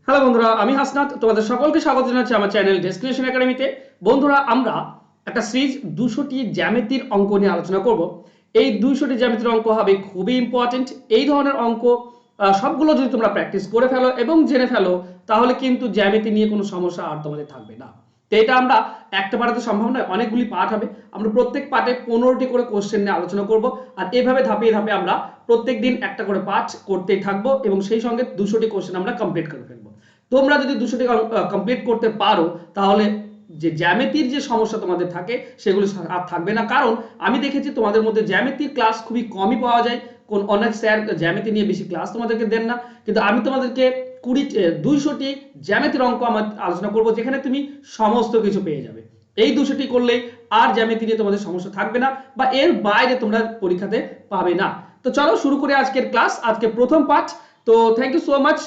Hello বন্ধুরা, আমি হাসনাত। তোমাদের সকলকে স্বাগত জানাচ্ছি আমার চ্যানেল ডেসটিনেশন একাডেমিতে। বন্ধুরা, আমরা একটা সিরিজ 200টি জ্যামিতির অঙ্ক নিয়ে আলোচনা করব। এই 200টি জ্যামিতির অঙ্ক হবে খুবই ইম্পর্টেন্ট। এই ধরনের অঙ্ক সবগুলো যদি তোমরা প্র্যাকটিস করে ফেলো এবং জেনে ফেলো, তাহলে কিন্তু জ্যামিতি নিয়ে কোনো সমস্যা আর তোমাদের থাকবে না। তো এটা আমরা একটা পার্টে সম্ভব নয়, অনেকগুলি পার্ট হবে। আমরা প্রত্যেক পার্টে 15টি করে কোশ্চেন নিয়ে আলোচনা করব, আর এভাবে ধাপে ধাপে আমরা প্রত্যেক দিন একটা করে পার্ট করতেই থাকবো এবং সেই সঙ্গে 200টি কোশ্চেন আমরা কমপ্লিট করে ফেলবো। তোমরা যদি 200টি কমপ্লিট করতে পারো, তাহলে যে জ্যামিতির যে সমস্যা তোমাদের থাকে সেগুলো আর থাকবে না। কারণ আমি দেখেছি তোমাদের মধ্যে জ্যামিতির ক্লাস খুবই কমই পাওয়া যায়। অনেক স্যার জ্যামিতি নিয়ে বেশি ক্লাস তোমাদেরকে দেন না, কিন্তু আমি তোমাদেরকে 200টি জ্যামিতির অঙ্ক আমার আলোচনা করব, যেখানে তুমি সমস্ত কিছু পেয়ে যাবে। এই 200টি করলেই আর জ্যামিতি নিয়ে তোমাদের সমস্যা থাকবে না, বা এর বাইরে তোমরা পরীক্ষাতে পাবে না। তো চলো শুরু করে আজকের ক্লাস, আজকে প্রথম পার্ট। তো থ্যাংক ইউ সো মাচ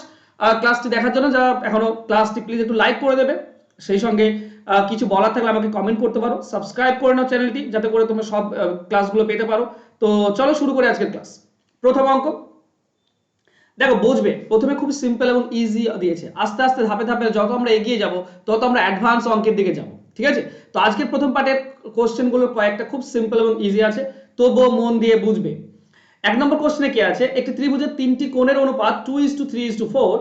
ক্লাসটি দেখার জন্য। যারা এখনো ক্লাসটি প্লিজ একটু লাইক করে দেবে, সেই সঙ্গে কিছু বলার থাকলে আমাকে কমেন্ট করতে পারো। সাবস্ক্রাইব করে নাও চ্যানেলটি, যাতে করে তোমরা সব ক্লাসগুলো পেতে পারো। তো চলো শুরু করে আজকের ক্লাস। প্রথম অঙ্ক দেখো, বুঝবে প্রথমে খুব সিম্পল এবং ইজি দিয়েছে। আস্তে আস্তে ধাপে ধাপে যত আমরা এগিয়ে যাব, তত আমরা অ্যাডভান্স অঙ্কের দিকে যাব। ঠিক আছে? তো আজকের প্রথম পার্টের কোশ্চেনগুলো কয়েকটা খুব সিম্পল এবং ইজি আছে, তবুও মন দিয়ে বুঝবে। এক নম্বর কোশ্চেনে কি আছে, একটি ত্রিভুজের তিনটি কোণের অনুপাত 2:3:4,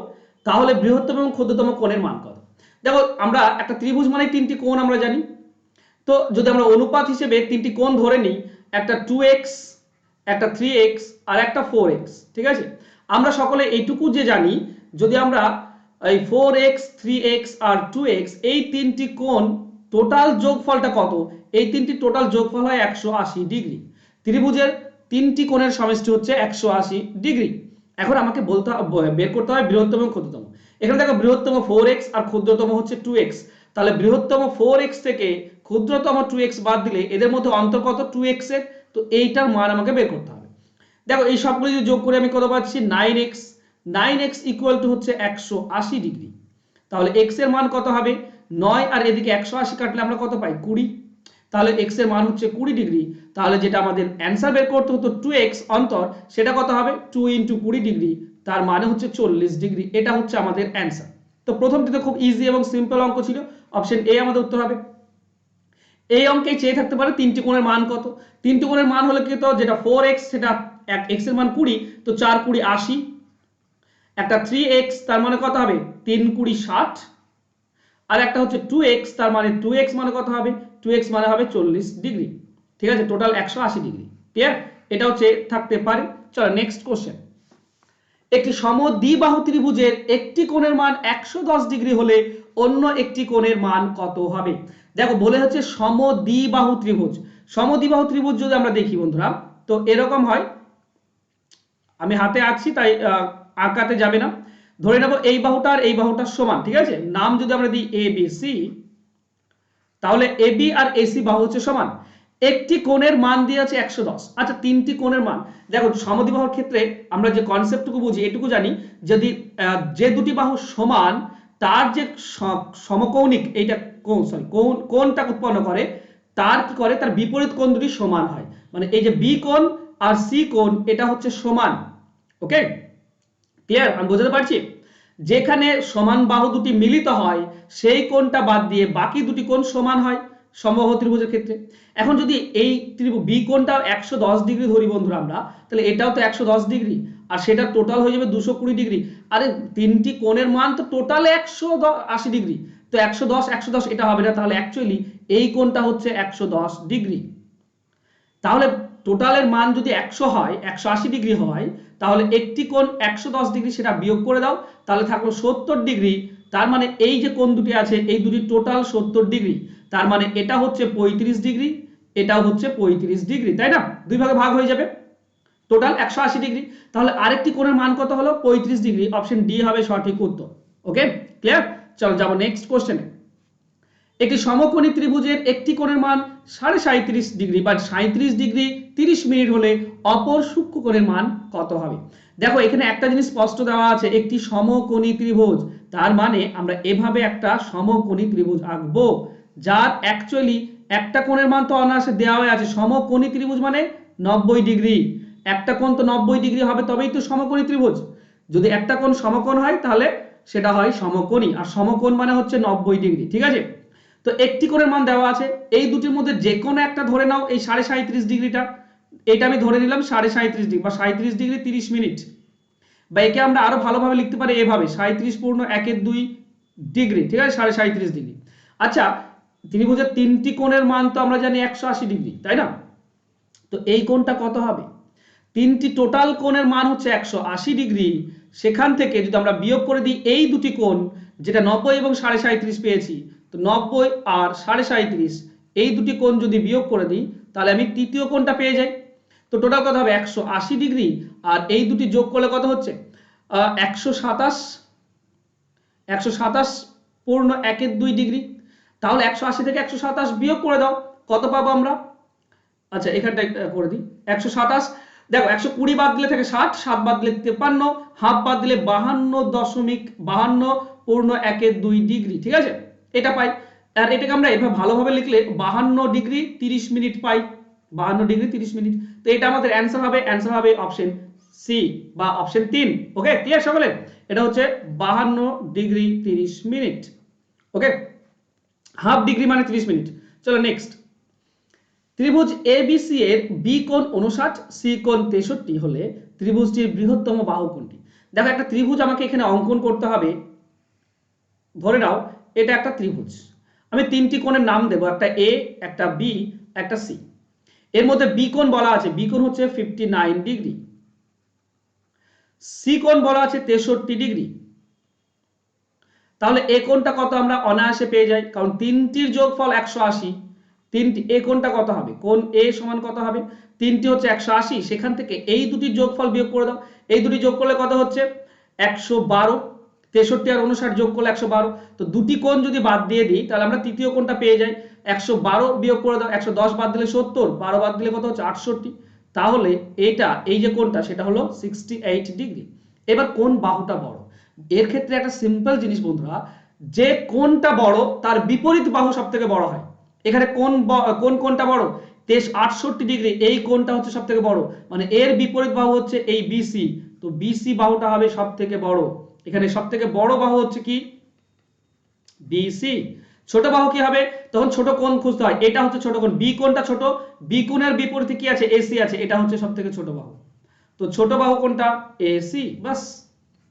তাহলে বৃহত্তম এবং ক্ষুদ্রতম কোণের মান কত? দেখো, আমরা একটা ত্রিভুজ মানে তিনটি কোণ আমরা জানি। তো যদি আমরা অনুপাত হিসেবে তিনটি কোণ ধরে নিই, একটা 2x, একটা 3x আর একটা 4x, ঠিক আছে? আমরা সকলে এইটুকু যে জানি, যদি আমরা এই 4x 3x আর 2x এই তিনটি কোণ টোটাল যোগফলটা কত, এই তিনটি টোটাল যোগফল হয় 180 ডিগ্রি। ত্রিভুজের তিনটি কোণের সমষ্টি হচ্ছে 180 ডিগ্রি। এখন আমাকে বের করতে হবে বৃহত্তম এবং ক্ষুদ্রতম। এখানে দেখো, বৃহত্তম 4x আর ক্ষুদ্রতম হচ্ছে 2x। তাহলে বৃহত্তম 4x থেকে ক্ষুদ্রতম 2x বাদ দিলে এদের মধ্যে অন্তর কত? 2x এর। তো এইটার মান আমাকে বের করতে হবে। দেখো, এই সবগুলো যদি যোগ করে আমি কত পাচ্ছি? 9x। 9x ইকুয়াল টু হচ্ছে 180 ডিগ্রি। তাহলে x এর মান কত হবে? 9 আর এদিকে 180 কাটলে আমরা কত পাই? 20। তাহলে x এর মান হচ্ছে 20 ডিগ্রি। তাহলে যেটা আমাদের অ্যান্সার বের করতে হতো 2x অন্তর, সেটা কত হবে? 2 × 20 ডিগ্রি, তার মানে হচ্ছে 40 ডিগ্রি। এটা হচ্ছে আমাদের অ্যান্সার। তো প্রথমটি তো খুব ইজি এবং সিম্পল অঙ্ক ছিল, অপশন এ আমাদের উত্তর হবে। এই অঙ্কে চেয়ে থাকতে পারে তিনটি কোণের মান কত। তিনটি কোণের মান হলে কি, তো যেটা 4x সেটা x এর মান 20, তো 4 20 80। একটা 3x, তার মানে কত হবে? 3 20 60। আর একটা হচ্ছে 2x, তার মানে 2x মানে কত হবে? 2x মানে হবে 40 ডিগ্রি। ঠিক আছে? Total 180 degree. ক্লিয়ার? এটা হচ্ছে থাকতে পারে। চলো নেক্সট কোশ্চেন। একটি সমদ্বিবাহু ত্রিভুজের একটি কোণের মান 110 ডিগ্রি হলে অন্য একটি কোণের মান কত হবে? দেখো, বলে হচ্ছে সমদ্বিবাহু ত্রিভুজ। সমদ্বিবাহু ত্রিভুজ যদি আমরা দেখি বন্ধুরা, তো এরকম হয়। আমি হাতে আছি তাই আঁকাতে যাবে না। ধরে নেব এই বাহুটা আর এই বাহুটা সমান, ঠিক আছে? নাম যদি আমরা দিই এ বি সি, তাহলে এবি আর এসি বাহু হচ্ছে সমান। একটি কোণের মান দিয়ে আছে 110। আচ্ছা, তিনটি কোণের মান দেখো, সমদ্বিবাহুর ক্ষেত্রে আমরা যে কনসেপ্টটুকু বুঝি, এটুকু জানি, যদি যে দুটি বাহু সমান, তার যে সমকৌণিক এইটা কোণটা উৎপন্ন করে, তার কি করে, তার বিপরীত কোণ দুটি সমান হয়। মানে এই যে বি কোণ আর সি কোণ, এটা হচ্ছে সমান। ওকে, ক্লিয়ার? আমি বোঝাতে পারছি? যেখানে সমান বাহু দুটি মিলিত হয়, সেই কোণটা বাদ দিয়ে বাকি দুটি কোণ সমান হয় সমবাহু ত্রিভুজের ক্ষেত্রে। এখন যদি এই ত্রিভুজ বি কোণটা 110 ডিগ্রি ধরি বন্ধুরা আমরা, তাহলে এটাও তো 110 ডিগ্রি, আর সেটা টোটাল হয়ে যাবে 220 ডিগ্রি। আরে তিনটি কোণের মান তো টোটাল 180 ডিগ্রি। তো 110 110 এটা হবে না, তাহলে অ্যাকচুয়ালি এই কোণটা হচ্ছে 110 ডিগ্রি। তাহলে টোটালের মান যদি 100 হয়, 180 ডিগ্রি হয়, তাহলে একটি কোণ 110 ডিগ্রি, সেটা বিয়োগ করে দাও, তাহলে থাকলো 70 ডিগ্রি। তার মানে এই যে কোণ দুটি আছে, এই দুটি টোটাল 70 ডিগ্রি। তার মানে এটা হচ্ছে 35 ডিগ্রি, এটাও হচ্ছে 35 ডিগ্রি, তাই না? দুই ভাগে ভাগ হয়ে যাবে, টোটাল 180 ডিগ্রি। তাহলে আরেকটি কোণের মান কত হলো? 35 ডিগ্রি। অপশন ডি হবে সঠিক উত্তর। ওকে, ক্লিয়ার? চলো যাবো নেক্সট কোশ্চেনে। একটি সমকোণী ত্রিভুজের একটি কোণের মান 37.5 ডিগ্রি বা 37 ডিগ্রি 30 মিনিট হলে অপর সূক্ষ্ম কোণের মান কত হবে? দেখো, এখানে একটা জিনিস স্পষ্ট দেওয়া আছে, একটি সমকোণী ত্রিভুজ। তার মানে আমরা এভাবে একটা সমকোণী ত্রিভুজ আঁকবো, যার অ্যাকচুয়ালি একটা কোণের মান তো অনায়াসে দেওয়া আছে। সমকোণী ত্রিভুজ মানে 90 ডিগ্রি। একটা কোণ তো 90 ডিগ্রি হবে, তবেই তো সমকোণী ত্রিভুজ। যদি একটা কোণ সমকোণ হয়, তাহলে সেটা হয় সমকোণী, আর সমকোণ মানে হচ্ছে 90 ডিগ্রি। ঠিক আছে, তো একটি কোণের মান দেওয়া আছে, এই দুটির মধ্যে যে কোনো একটা ধরে নাও। এই 37.5 ডিগ্রিটা, এটা আমি ধরে নিলাম 37.5 ডিগ্রি বা 37 ডিগ্রি 30 মিনিট, বা একে আমরা আরো ভালোভাবে লিখতে পারি এভাবে 37.1/2 ডিগ্রি। ঠিক আছে, 37.5 ডিগ্রি। আচ্ছা, ত্রিভুজের তিনটি কোণের মান তো আমরা জানি 180 ডিগ্রি, তাই না? তো এই কোণটা কত হবে? তিনটি টোটাল কোণের মান হচ্ছে 180 ডিগ্রি, সেখান থেকে যদি আমরা বিয়োগ করে দিই এই দুটি কোণ, যেটা 90 এবং 37.5 পেয়েছি, তো 90 আর 37.5 এই দুটি কোণ যদি বিয়োগ করে দিই, তাহলে আমি তৃতীয় কোণটা পেয়ে যাই। তো টোটাল কত হবে? 180 ডিগ্রি, আর এই দুটি যোগ করলে কত হচ্ছে? 127.1/2 ডিগ্রি। তাহলে 180 থেকে 127 বিয়োগ করে দাও, কত পাবো আমরা? আচ্ছা, এখানটা করে দিই। 127, দেখো 120 বাদ দিলে থাকে 60, 7 বাদ দিলে 53, হাফ বাদ দিলে 52.52/2 ডিগ্রি। ঠিক আছে, এটা পাই। আর এটাকে আমরা এভাবে ভালোভাবে লিখলে 52 ডিগ্রি 30 মিনিট পাই, 52 ডিগ্রি 30 মিনিট। তো এটা আমাদের অ্যান্সার হবে অপশন সি বা অপশন 3। ওকে, ক্লিয়ার সকলে? এটা হচ্ছে 52 ডিগ্রি 30 মিনিট। ওকে, হাফ ডিগ্রি মানে 30 মিনিট। চলো নেক্সট। ত্রিভুজ এবিসি এর বি কোণ 59, সি কোণ 63 হলে ত্রিভুজটির বৃহত্তম বাহু কোনটি? দেখো, একটা ত্রিভুজ আমাকে এখানে অঙ্কন করতে হবে। ধরে নাও এটা একটা ত্রিভুজ, আমি তিনটি কোণের নাম দেব, একটা এ, একটা বি, একটা সি। এর মধ্যে বি কোণ বলা আছে, বি কোণ হচ্ছে 59 ডিগ্রি। সি কোণ বলা আছে 63 ডিগ্রি। তাহলে এ কোণটা কত আমরা অনায়াসে পেয়ে যাই, কারণ তিনটির যোগফল 180। তিনটি এ কোণটা কত হবে? কোণ এ সমান কত হবে? তিনটি হচ্ছে 180, সেখান থেকে এই দুটির যোগফল বিয়োগ করে দাও। এই দুটি যোগ করলে কত হচ্ছে? 112। 63 আর 59 যোগ করলে 112। তো দুটি কোণ যদি বাদ দিয়ে দিই, তাহলে আমরা তৃতীয় কোণটা পেয়ে যাই। 112 বিয়োগ করে দাও, 110 বাদ দিলে 70, 12 বাদ দিলে কত হচ্ছে? 68। তাহলে এটা, এই যে কোণটা, সেটা হলো 68 ডিগ্রি। এবার কোন বাহুটা বড়? এর ক্ষেত্রে একটা সিম্পল জিনিস বন্ধুরা, যে কোণটা বড় তার বিপরীত বাহু সব থেকে বড় হয়। এখানে কোন কোণটা বড়? 68 ডিগ্রি, এই কোণটা হচ্ছে সব থেকে বড়, মানে এর বিপরীত বাহু হচ্ছে এই বিসি। তো বিসি বাহুটা হবে সব থেকে বড়। এখানে সব থেকে বড় বাহু হচ্ছে কি? বিসি। ছোট বাহু কি হবে? তখন ছোট কোণ খুঁজতে হয়, এটা হচ্ছে ছোট কোণ। বি কোণটা ছোট, বি কোণের বিপরীতে কি আছে? এসি আছে, এটা হচ্ছে সব থেকে ছোট বাহু। তো ছোট বাহু কোনটা? এসি। বাস,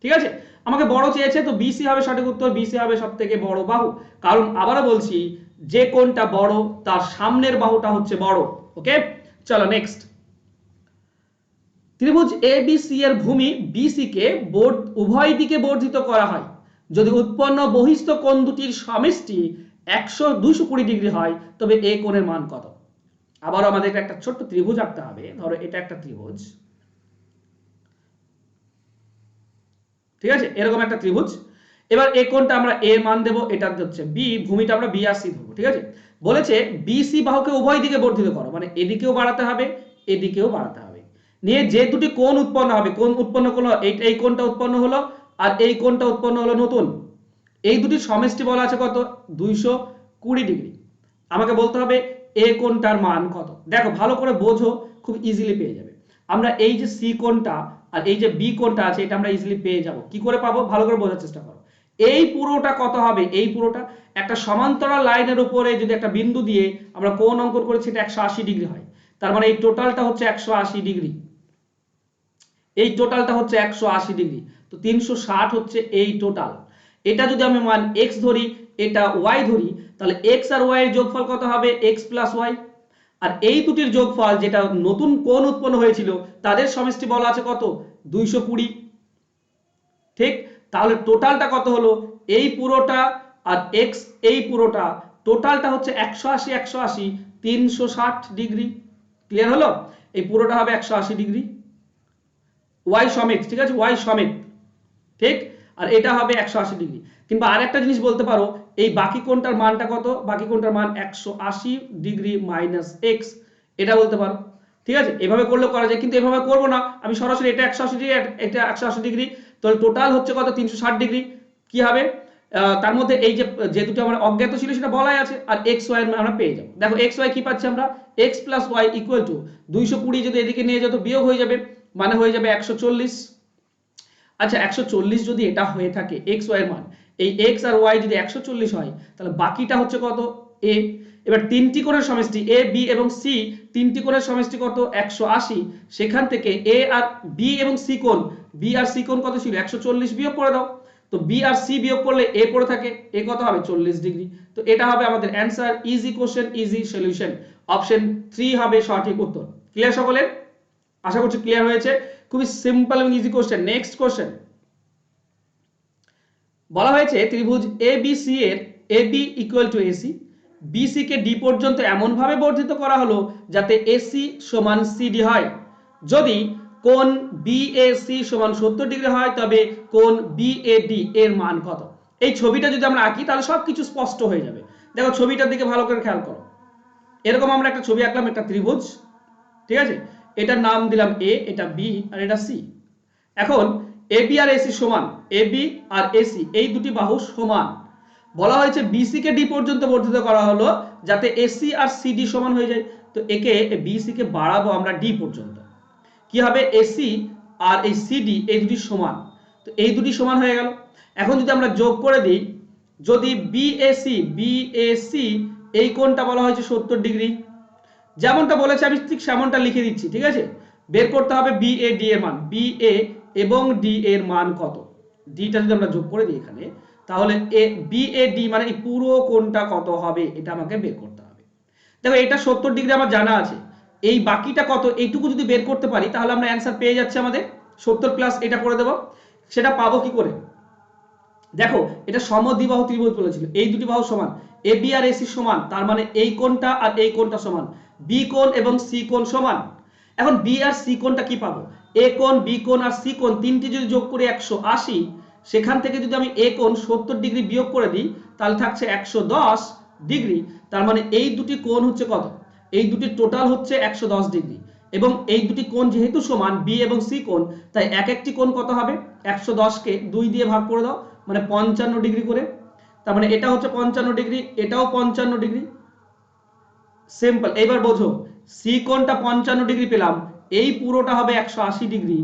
ঠিক আছে। আমাকে বড় চেয়েছে, তো বিসি হবে সঠিক উত্তর। বিসি হবে সব থেকে বড় বাহু, কারণ আবারও বলছি, যে কোণটা বড় তার সামনের বাহুটা হচ্ছে বড়। ওকে, চলো নেক্সট। ত্রিভুজ এবিসি এর ভূমি বিসি কে উভয় দিকে বর্ধিত করা হয় যদি উৎপন্ন বহিস্থ কোণ দুটির সমষ্টি 220 ডিগ্রি হয়, তবে এ কোণের মান কত? আবার আমাদের একটা ছোট্ট ত্রিভুজ আঁকতে হবে। ধরো এটা একটা ত্রিভুজ, ঠিক আছে, এরকম একটা ত্রিভুজ। এবার এই কোণটা আমরা এর মান দেব, এটা হচ্ছে বি, ভূমিটা আমরা বি আর সি ধরবো। ঠিক আছে, বলেছে বিসি বাহুকে উভয় দিকে বর্ধিত করো, মানে এদিকেও বাড়াতে হবে, এদিকেও বাড়াতে হবে। নিয়ে যে দুটি কোণ উৎপন্ন হবে, কোণ উৎপন্ন করলো, এই কোণটা উৎপন্ন হলো আর এই কোণটা উৎপন্ন হলো নতুন, এই দুটির সমষ্টি বলা আছে কত? 220 ডিগ্রি। আমাকে বলতে হবে এ কোণটার মান কত। দেখো ভালো করে বোঝো, খুব ইজিলি পেয়ে যাবে। আমরা এই যে সি কোণটা আর এই যে বি কোণটা আছে, এটা আমরা ইজিলি পেয়ে যাব। কি করে পাবো? ভালো করে বোঝার চেষ্টা করো। এই পুরোটা কত হবে? এই পুরোটা একটা সমান্তরাল লাইনের উপরে যদি একটা বিন্দু দিয়ে আমরা কোণ অঙ্কন করেছি, এটা 180 ডিগ্রি হয়। তার মানে এই টোটালটা হচ্ছে 180 ডিগ্রি। এই টোটালটা হচ্ছে 180 ডিগ্রি। তো 360 হচ্ছে এই টোটাল। এটা যদি আমি মান x ধরি, এটা y ধরি, তাহলে x আর y এর যোগফল কত হবে? x plus y। আর এই দুটির যোগফল, যেটা নতুন কোণ উৎপন্ন হয়েছিল, তাদের সমষ্টি বলা আছে কত? 220। ঠিক, তাহলে টোটালটা কত হলো? এই পুরোটা আর x, এই পুরোটা, টোটালটা হচ্ছে 180 180 360 ডিগ্রি। ক্লিয়ার হলো? এই পুরোটা হবে 180 ডিগ্রি, ওয়াই সমেত। ঠিক আছে, ওয়াই সমেত। ঠিক, আর এটা হবে 180 ডিগ্রি। কিংবা আরেকটা জিনিস বলতে পারো, এই বাকি কোণটার মানটা কত? বাকি কোণটার মান 180 ডিগ্রি মাইনাস এক্স, এটা বলতে পারো। ঠিক আছে, এভাবে করলেও করা যায়, কিন্তু এভাবে করবো না, আমি সরাসরি এটা 180 ডিগ্রি, এটা 180 ডিগ্রি, তাহলে টোটাল হচ্ছে কত? 360 ডিগ্রি। কি হবে? তার মধ্যে এই যে দুটো আমার অজ্ঞাত ছিল সেটা বলাই আছে, আর এক্স ওয়াই আমরা পেয়ে যাবো। দেখো এক্স ওয়াই কি পাচ্ছি আমরা? X plus Y equal to 220, যদি এদিকে নিয়ে যেত বিয়োগ হয়ে যাবে, মানে হয়ে যাবে 140। আচ্ছা 140 যদি এটা হয়ে থাকে এক্স ওয়াই এর মান, এই এক্স আর ওয়াই যদি 140 হয় তাহলে বাকিটা হচ্ছে কত এ। এবার তিনটি কোণের সমষ্টি এ বি এবং সি, তিনটি কোণের সমষ্টি কত 180, সেখান থেকে এ আর বি এবং সি কোণ, বি আর সি কোণ কত ছিল 140, বিয়োগ করে দাও। তো বি আর সি বিয়োগ করলে এ পড়ে থাকে, এ কত হবে 40 ডিগ্রি। তো এটা হবে আমাদের answer, easy question easy solution, option 3 হবে সঠিক উত্তর। ক্লিয়ার সকলের? আশা করছি ক্লিয়ার হয়েছে। খুবই সিম্পল এবং ইজি কোশ্চেন। নেক্সট কোশ্চেন বলা হয়েছে ত্রিভুজ এবিসি এর AB equal to AC, BC কে ডি পর্যন্ত এমন ভাবে বর্ধিত করা হলো যাতে এসি সমান সিডি হয়। যদি কোণ বিএসি সমান 70 ডিগ্রি হয় তবে কোণ বিএডি এর মান কত? এই ছবিটা যদি আমরা আঁকি তাহলে সবকিছু স্পষ্ট হয়ে যাবে। দেখো ছবিটার দিকে ভালো করে খেয়াল করো। এরকম আমরা একটা ছবি আঁকলাম, একটা ত্রিভুজ, ঠিক আছে? এটার নাম দিলাম এ, এটা বি আর এটা সি। এখন এবি আর এসি সমান, এবি আর এসি এই দুটি বাহু সমান। বলা হয়েছে বিসি কে ডি পর্যন্ত বর্ধিত করা হলো যাতে এসি আর সিডি সমান হয়ে যায়। তো একে বিসি কে বাড়াবো আমরা ডি পর্যন্ত। কি হবে এসি আর এই সিডি এই দুটি সমান, তো এই দুটি সমান হয়ে গেল। এখন যদি আমরা যোগ করে দিই, যদি বিএসি এই কোণটা বলা হয়েছে 70 ডিগ্রি, যেমনটা বলেছে আমি ঠিক সেমনটা লিখে দিচ্ছি, ঠিক আছে? বের করতে হবে বিএডি এর মান, বিএ এবং ডি এর মান কত। ডিটা যদি আমরা যোগ করে দিই এখানে, তাহলে বিএডি মানে এই পুরো কোণটা কত হবে এটা আমাকে বের করতে হবে। দেখো এটা 70 ডিগ্রি আমার জানা আছে, এই বাকিটা কত এইটুকু যদি বের করতে পারি তাহলে আমরা অ্যান্সার পেয়ে যাচ্ছে আমাদের 70 প্লাস এটা করে দেব। সেটা পাবো কি করে? দেখো এটা সমদ্বিবাহু ত্রিভুজ বলেছিল, এই দুটি বাহু সমান, এ বি আর এসি সমান, তার মানে এই কোণটা আর এই কোণটা সমান, বি কোণ এবং সি কোণ সমান। এখন বি আর সি কোণটা কি পাবো? এ কোণ, বি কোণ আর সি কোণ তিনটি যদি যোগ করি 180, সেখান থেকে যদি আমি এ কোণ 70 ডিগ্রি বিয়োগ করে দিই তাহলে থাকছে 110 ডিগ্রি। তার মানে এই দুটি কোণ হচ্ছে কত? এই দুটি টোটাল হচ্ছে 110 ডিগ্রি। এবং এই দুটি কোণ যেহেতু সমান বি এবং সি কোণ, তাই এক একটি কোণ কত হবে? 110 কে 2 দিয়ে ভাগ করে দাও, মানে 55 ডিগ্রি করে। তার মানে এটা হচ্ছে 55 ডিগ্রি, এটাও 55 ডিগ্রি। সিম্পল। এবার বোঝো, সি কোণটা 55 ডিগ্রি পেলাম, এই পুরোটা হবে 180 ডিগ্রি।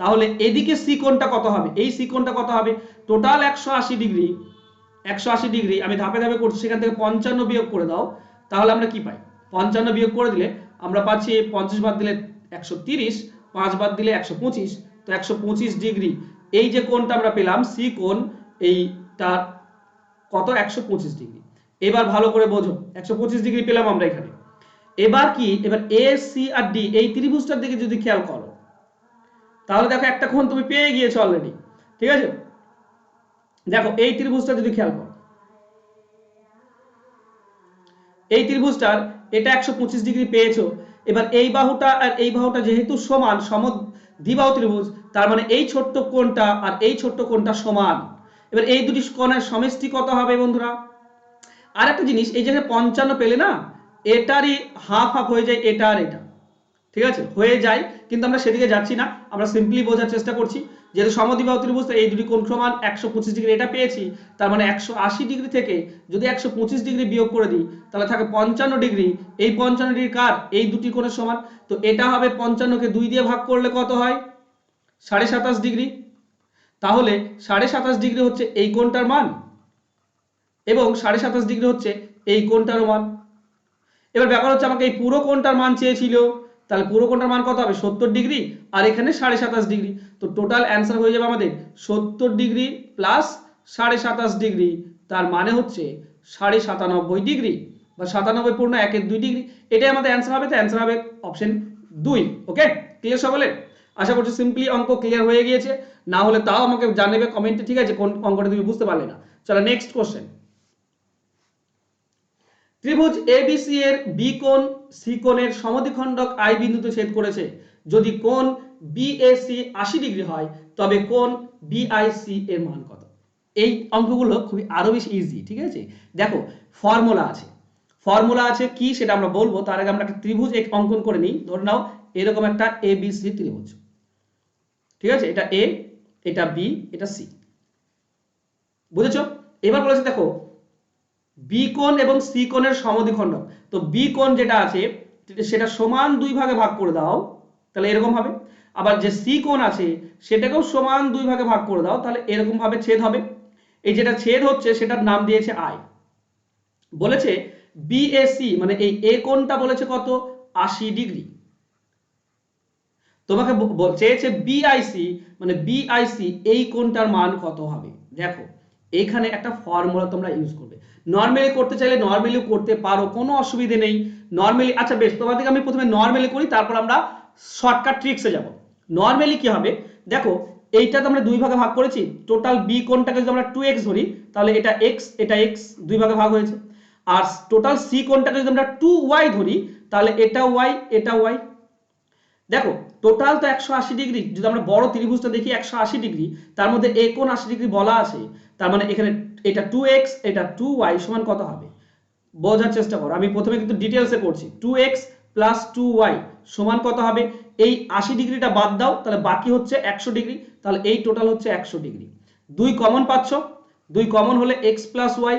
তাহলে এদিকে সি কোণটা কত হবে? এই সি কোণটা কত হবে? টোটাল 180 ডিগ্রি, 180 ডিগ্রি আমি ধাপে ধাপে করছি, সেখান থেকে 55 বিয়োগ করে দাও, তাহলে আমরা কি পাই? 55 বিয়োগ করে দিলে আমরা পাচ্ছি 50 বাদ দিলে 130, 5 বাদ দিলে 125, তো 125 ডিগ্রি। এই যে কোণটা আমরা পেলাম সি কোণ, এইটার কত? 125 ডিগ্রি। এবার ভালো করে বোঝো, 125 ডিগ্রি পেলাম আমরা এখানে। এবার কি? এবার এ সি আর ডি এই ত্রিভুজটার দিকে যদি খেয়াল করো তাহলে দেখো একটা কোণ তুমি পেয়ে গিয়েছো অলরেডি, ঠিক আছে? দেখো এই ত্রিভুজটা যদি খেয়াল করো, এই ত্রিভুজটার এটা 125 ডিগ্রি পেয়েছো। এবার এই বাহুটা আর এই বাহুটা যেহেতু সমান, সমদ্বিবাহু ত্রিভুজ, তার মানে এই ছোট্ট কোণটা আর এই ছোট্ট কোণটা সমান। এবার এই দুটি কোণের সমষ্টি কত হবে বন্ধুরা? আর একটা জিনিস, এই জায়গায় 55 পেলে না, এটারই হাফ হাফ হয়ে যায়, এটা আর এটা, ঠিক আছে? হয়ে যায়, কিন্তু আমরা সেদিকে যাচ্ছি না, আমরা সিম্পলি বোঝার চেষ্টা করছি। যেহেতু সমদ্বিবাহু ত্রিভুজ এই দুটি কোণ সমান, 125 ডিগ্রি এটা পেয়েছি, তার মানে 180 ডিগ্রি থেকে যদি 125 ডিগ্রি বিয়োগ করে দিই তাহলে থাকে 55 ডিগ্রি। এই 55 ডিগ্রি কার? এই দুটি কোণের সমান। তো এটা হবে 55 কে 2 দিয়ে ভাগ করলে কত হয়? 27.5 ডিগ্রি। তাহলে 27.5 ডিগ্রি হচ্ছে এই কোণটার মান এবং 27.5 ডিগ্রি হচ্ছে এই কোণটার মান। এবার ব্যাপার হচ্ছে আমাকে এই পুরো কোণটার মান চেয়েছিল, তাহলে পুরো কোণটার মান কত হবে? 70 ডিগ্রি, আর এখানে 27.5 ডিগ্রি। তো টোটাল অ্যান্সার হয়ে যাবে আমাদের 70 ডিগ্রি প্লাস 27.5 ডিগ্রি, তার মানে হচ্ছে 97.5 ডিগ্রি বা 97 পূর্ণ 1-2 ডিগ্রি। এটাই আমাদের অ্যান্সার হবে। তো অ্যান্সার হবে অপশন 2। ওকে, ক্লিয়ার সকলে? আশা করছি সিম্পলি অঙ্ক ক্লিয়ার হয়ে গিয়েছে। না হলে তাও আমাকে জানাবে কমেন্টে, ঠিক আছে, কোন অঙ্কটা তুমি বুঝতে পারলে না। চলো নেক্সট কোশ্চেন। ত্রিভুজ এবিসি এর বি কোণ সি কোণের সমদ্বিখণ্ডক আই বিন্দুতে ছেদ করেছে। যদি কোণ বিএসি 80 ডিগ্রি হয় তবে কোণ বিআইসি এর মান কত? এই অঙ্কগুলো খুবই আরো বেশি ইজি, ঠিক আছে? দেখো ফর্মুলা আছে, ফর্মুলা আছে কি সেটা আমরা বলবো, তার আগে আমরা একটা ত্রিভুজ অঙ্কন করে নিই। ধরে নাও এরকম একটা এবিসি ত্রিভুজ, ঠিক আছে? এটা এ, এটা বি, এটা সি, বুঝেছো? এবার বলেছে দেখো বি কোণ এবং সি কোণের সমদ্বিখণ্ডক। তো বি কোণ যেটা আছে সেটা সমান দুই ভাগে ভাগ করে দাও, তাহলে এরকম হবে। আবার যে সি কোণ আছে সেটাকেও সমান 2 ভাগে ভাগ করে দাও, তাহলে এরকম ভাবে ছেদ হবে। এই যেটা ছেদ হচ্ছে সেটার নাম দিয়েছে আই। বলেছে বিএসি মানে এই এ কোণটা বলেছে কত, 80 ডিগ্রি। তোমাকে চেয়েছে বিআইসি মানে বিআইসি এই কোণটার মান কত হবে। দেখো এইখানে একটা ফর্মুলা তোমরা ইউজ করবে। নর্মালি করতে চাইলে নর্মালিও করতে পারো, কোনো অসুবিধে নেই। নর্মালি আচ্ছা বেশ, তোমাদেরকে আমি প্রথমে নর্মালি করি, তারপর আমরা শর্টকাট ট্রিক্সে যাব। নর্মালি কি হবে দেখো, এইটা তো আমরা 2 ভাগে ভাগ করেছি, টোটাল বি কোণটাকে যদি আমরা 2x ধরি তাহলে এটা x এটা x 2 ভাগে ভাগ হয়েছে। আর টোটাল সি কোণটাকে যদি আমরা 2y ধরি তাহলে এটা y এটা y। দেখো টোটাল তো 180 ডিগ্রি, যদি আমরা বড় ত্রিভুজটা দেখি 180 ডিগ্রি, তার মধ্যে এ কোণ 80 ডিগ্রি বলা আছে, তার মানে এখানে এটা 2x এটা 2y সমান কত হবে। বোঝার চেষ্টা করো, আমি প্রথমে কিন্তু ডিটেইলসে করছি। 2x প্লাস 2y সমান কত হবে, এই 80 ডিগ্রিটা বাদ দাও তাহলে বাকি হচ্ছে 100 ডিগ্রি, তাহলে এই টোটাল হচ্ছে 100 ডিগ্রি। 2 কমন পাচ্ছ, 2 কমন হলে x plus y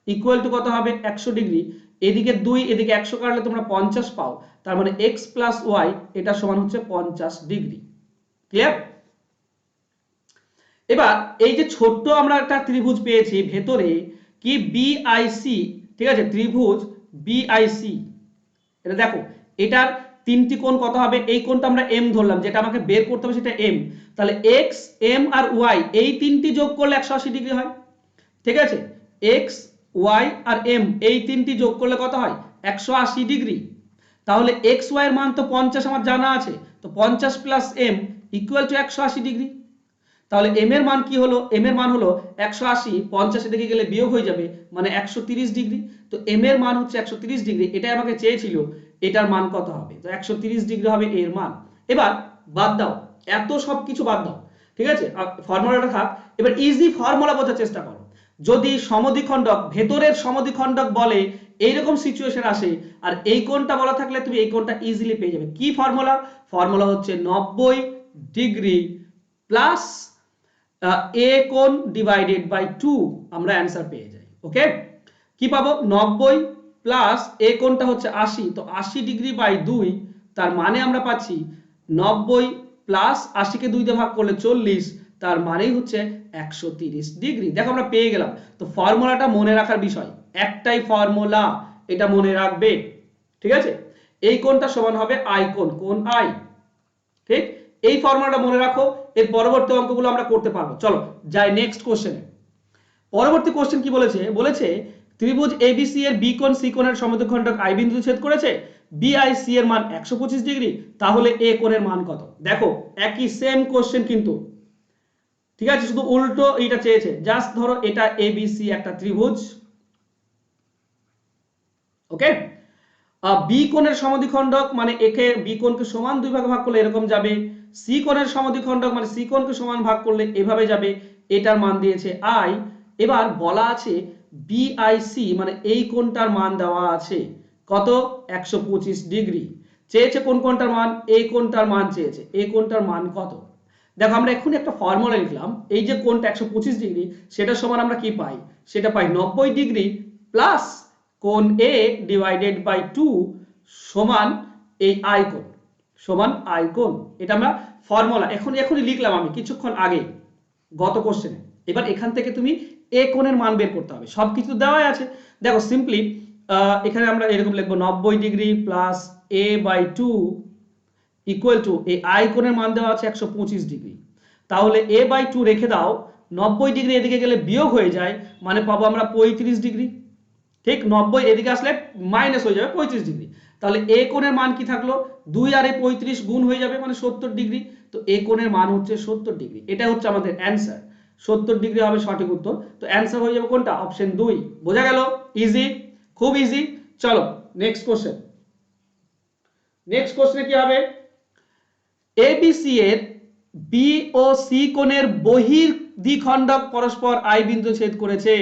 equal to কত হবে 100 ডিগ্রি। এদিকে 2 এদিকে 100 কাটলে তোমরা 50 পাও, তার মানে x প্লাস y এটা সমান হচ্ছে 50 ডিগ্রি। ক্লিয়ার? এবার এই যে ছোট্ট আমরা একটা ত্রিভুজ পেয়েছি ভেতরে কি বিআইসি, ঠিক আছে, ত্রিভুজ বিআইসি, এটা দেখো এটার 3টি কোণ কত হবে, এই কোণটা আমরা m ধরলাম, যেটা আমাকে বের করতে হবে সেটা m, তাহলে x m আর y এই 3টি যোগ করলে 180 ডিগ্রি হয়। ঠিক আছে, x y আর m এই 3টি যোগ করলে কত হয় 180 ডিগ্রি। তাহলে x y এর মান তো 50 আমার জানা আছে, তো 50 plus m equal to 180 degree. তাহলে m এর মান কি হলো, m এর মান হলো 180, 50 দিকে গেলে বিয়োগ হয়ে যাবে মানে 130 ডিগ্রি। তো m এর মান হচ্ছে 130 ডিগ্রি, এটাই আমাকে চেয়েছিল, এটার মান কত হবে, তো 130 ডিগ্রি হবে এর মান। এবার বাদ দাও, এত সব কিছু বাদ দাও, ঠিক আছে, ফর্মুলাটা থাক। এবার ইজি ফর্মুলা বোঝার চেষ্টা করো। যদি সমদ্বিখণ্ডক ভেতরের সমদ্বিখণ্ডক বলে এইরকম সিচুয়েশন আসে আর এই কোণটা বলা থাকলে তুমি এই কোণটা ইজিলি পেয়ে যাবে। কি ফর্মুলা, ফর্মুলা হচ্ছে 90 ডিগ্রি প্লাস এ কোণ ডিভাইডেড বাই 2, আমরা অ্যান্সার পেয়ে যাই। ওকে, কি পাবো 90 প্লাস এ কোণটা হচ্ছে 80, তো 80 ডিগ্রি বাই 2, তার মানে আমরা পাচ্ছি 90 প্লাস 80 কে 2 দিয়ে ভাগ করলে 40, তার মানেই হচ্ছে 130 ডিগ্রি। দেখো আমরা পেয়ে গেলাম। তো ফর্মুলাটা মনে রাখার বিষয়, একটাই ফর্মুলা, এটা মনে রাখবে। ঠিক আছে, এই কোণটা সমান হবে আই কোণ, কোণ আই। ঠিক, এই ফর্মুলাটা মনে রাখো, এর পরবর্তী অঙ্কগুলো আমরা করতে পারবো। চলো যাই নেক্সট কোশ্চেনে। পরবর্তী কোশ্চেন কি বলেছে, বলেছে ত্রিভুজ এবিসি এর বি কোণ সি কোণের সমদ্বিখণ্ডক আই বিন্দুতে ছেদ করেছে, বিআইসি এর মান 125 ডিগ্রি, তাহলে এ কোণের মান কত। দেখো একই সেম কোশ্চেন কিন্তু, ঠিক আছে, শুধু উল্টো এটা চেয়েছে। জাস্ট ধরো এটা এবিসি একটা ত্রিভুজ, ওকে, বি কোণের সমদ্বিখণ্ডক মানে একে বি কোণকে সমান 2 ভাগে ভাগ করলে এরকম যাবে, সি কোণের সমদ্বিখণ্ডক মানে সি কোণকে সমান ভাগ করলে এভাবে যাবে, এটার মান দিয়েছে আই। এবার বলা আছে বিআইসি মানে এই কোণটার মান দেওয়া আছে কত 125 ডিগ্রি। চেয়েছে কোন কোণটার মান, এই কোণটার মান চেয়েছে, এই কোণটার মান কত। দেখো আমরা এক্ষুনি একটা ফর্মুলা লিখলাম, এই যে কোণটা 125 ডিগ্রি সেটা সমান আমরা কি পাই, সেটা পাই 90 ডিগ্রি প্লাস কোণ এ ডিভাইডেড বাই 2 সমান এই আই কোণ, সমান আই কোণ। এটা আমরা ফর্মুলা এখনই লিখলাম আমি কিছুক্ষণ আগে গত কোশ্চেনে। এবার এখান থেকে তুমি এ কোণের মান বের করতে হবে, সবকিছু দেওয়াই আছে। দেখো সিম্পলি এখানে আমরা এরকম লিখবো 90 degree plus A by 2 equal to এই আই কোণের মান দেওয়া আছে 125 ডিগ্রি। তাহলে এ বাই 2 রেখে দাও, 90 ডিগ্রি এদিকে গেলে বিয়োগ হয়ে যায় মানে পাবো আমরা 35 ডিগ্রি। ঠিক, 90 এদিকে আসলে মাইনাস হয়ে যাবে 35 ডিগ্রি। তাহলে এ কোণের মান কি থাকলো, 2 আর 35 গুণ হয়ে যাবে মানে 70 ডিগ্রি। তো এ কোণের মান হচ্ছে 70 ডিগ্রি, এটা হচ্ছে আমাদের অ্যান্সার। 70 ডিগ্রি হবে সঠিক উত্তর। তো অ্যান্সার হয়ে যাবে কোনটা, অপশন 2। বোঝা গেল? ইজি, খুব ইজি। চলো নেক্সট কোশ্চেন। নেক্সট কোশ্চেনে কি হবে, এবিসি এর বি ও সি কোণের বহির্দ্বিখণ্ডক পরস্পর আই বিন্দু ছেদ করেছে,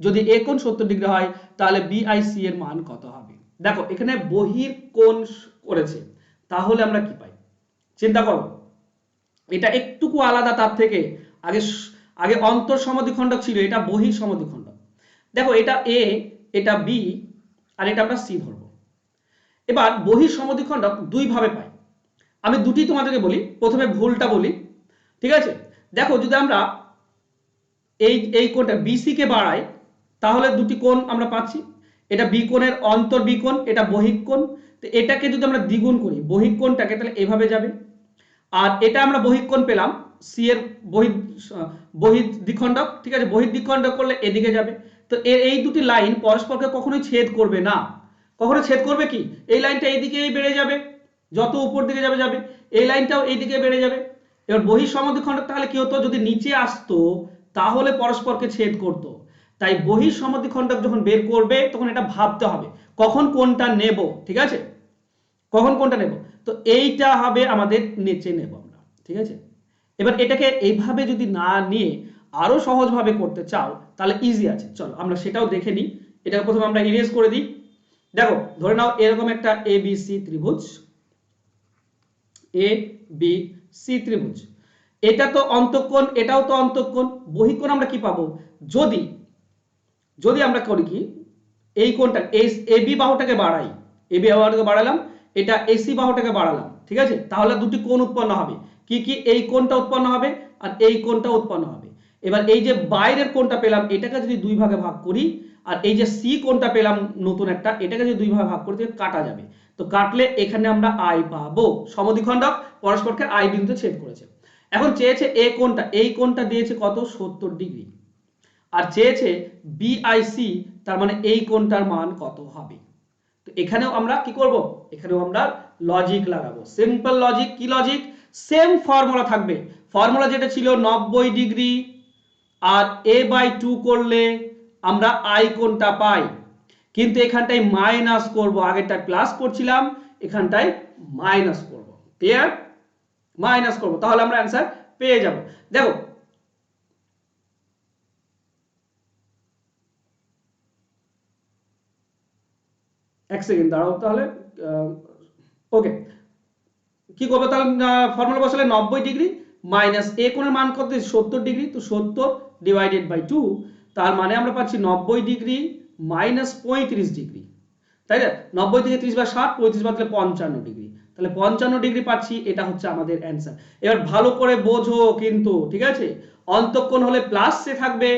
যদি এ কোণ 70 ডিগ্রি হয় তাহলে বিআইসি এর মান কত হবে। দেখো এখানে বহির্কোণ করেছে, তাহলে আমরা কি পাই চিন্তা করো, এটা একটুকু আলাদা তার থেকে। আগে আগে অন্তর সমদ্বিখণ্ডক ছিল, এটা বহির সমদ্বিখণ্ডক। দেখো এটা এ, এটা বি, আর এটা আমরা সি ধরবো। এবার বহির সমদ্বিখণ্ডক দুই ভাবে পাই। আমি দুটি তোমাদেরকে বলি, প্রথমে ভুলটা বলি, ঠিক আছে? দেখো যদি আমরা এই কোণটা বিসি কে বাড়াই তাহলে দুটি কোণ আমরা পাচ্ছি, এটা বি কোণের অন্তর বি কোণ, এটা বহিঃ কোণ। তো এটাকে যদি আমরা দ্বিগুণ করি বহিঃ কোণটাকে, তাহলে এভাবে যাবে। আর এটা আমরা বহিঃ কোণ পেলাম সি এর বহিঃ দ্বিখণ্ডক, ঠিক আছে? বহিঃ দ্বিখণ্ডক করলে এদিকে যাবে। তো এই দুটি লাইন পরস্পরকে কখনোই ছেদ করবে না। কখনো ছেদ করবে কি, এই লাইনটা এইদিকেই বেড়ে যাবে, যত উপর দিকে যাবে যাবে, এই লাইনটাও এইদিকে বেড়ে যাবে। এবার বহিঃ সমদ্বিখণ্ডক তাহলে কি হতো, যদি নিচে আসতো তাহলে পরস্পরকে ছেদ করতো। তাই বহিঃ সমদ্বিখণ্ডক যখন বের করবে তখন এটা ভাবতে হবে কখন কোনটা নেব, ঠিক আছে? কখন কোনটা নেব, তো এইটা হবে আমাদের নিচে নেব আমরা, ঠিক আছে? এবার এটাকে এইভাবে যদি না নিয়ে আরো সহজভাবে করতে চাও তাহলে ইজি আছে, চলো আমরা সেটাও দেখে নিই। এটাকে প্রথমে আমরা ইরেজ করে দিই। দেখো ধরে নাও এরকম একটা এ বি সি ত্রিভুজ, এ বি সি ত্রিভুজ, এটা তো অন্তঃকোণ, এটাও তো অন্তঃকোণ। বহিঃকোণ আমরা কি পাবো, যদি যদি আমরা করি কি, এই কোণটা এ বি বাহুটাকে বাড়াই, এ বি বাহুটাকে বাড়ালাম, এটা এসি বাহুটাকে বাড়ালাম, ঠিক আছে? তাহলে দুটি কোণ উৎপন্ন হবে। কি কি, এই কোণটা উৎপন্ন হবে আর এই কোণটা উৎপন্ন হবে। এবার এই যে বাইরের কোণটা পেলাম এটাকে যদি দুই ভাগে ভাগ করি, আর এই যে সি কোণটা পেলাম নতুন একটা, এটাকে যদি দুই ভাগে ভাগ করি কাটা যাবে। তো কাটলে এখানে আমরা আই পাবো। সমদ্বিখণ্ডক পরস্পরকে আই বিন্দুতে ছেদ করেছে। এখন চেয়েছে এ কোণটা, এই কোণটা দিয়েছে কত, 70 ডিগ্রি। আর চেয়েছে বিআইসি, তার মানে এই কোণটার মান কত হবে। তো এখানেও আমরা কি করব, এখানেও আমরা লজিক লাগাবো, সিম্পল লজিক। কি লজিক, সেম ফর্মুলা থাকবে। ফর্মুলা যেটা ছিল 90 ডিগ্রি আর a/2 করলে আমরা আই কোণটা পাই, কিন্তু এখানটায় মাইনাস করব, আগেরটা প্লাস করছিলাম, এখানটায় মাইনাস করব। ক্লিয়ার, মাইনাস করব, তাহলে আমরা অ্যান্সার পেয়ে যাব। দেখো এক সেকেন্ড দাঁড়াও তাহলে, ওকে কি করবো তাহলে, ফর্মুলা বসালে 90 ডিগ্রি মাইনাস এ কোণের মান কত, 70 ডিগ্রি, তো 70 ডিভাইডেড বাই 2, তার মানে আমরা পাচ্ছি 90 ডিগ্রি মাইনাস 35 ডিগ্রি, তাই না? 90 থেকে 30 বা 60, 35 বাদলে 55 ডিগ্রি, তাহলে 55 ডিগ্রি পাচ্ছি, এটা হচ্ছে আমাদের অ্যান্সার। এবার ভালো করে বোঝো কিন্তু, ঠিক আছে? অন্তঃকোণ হলে প্লাসে থাকবে,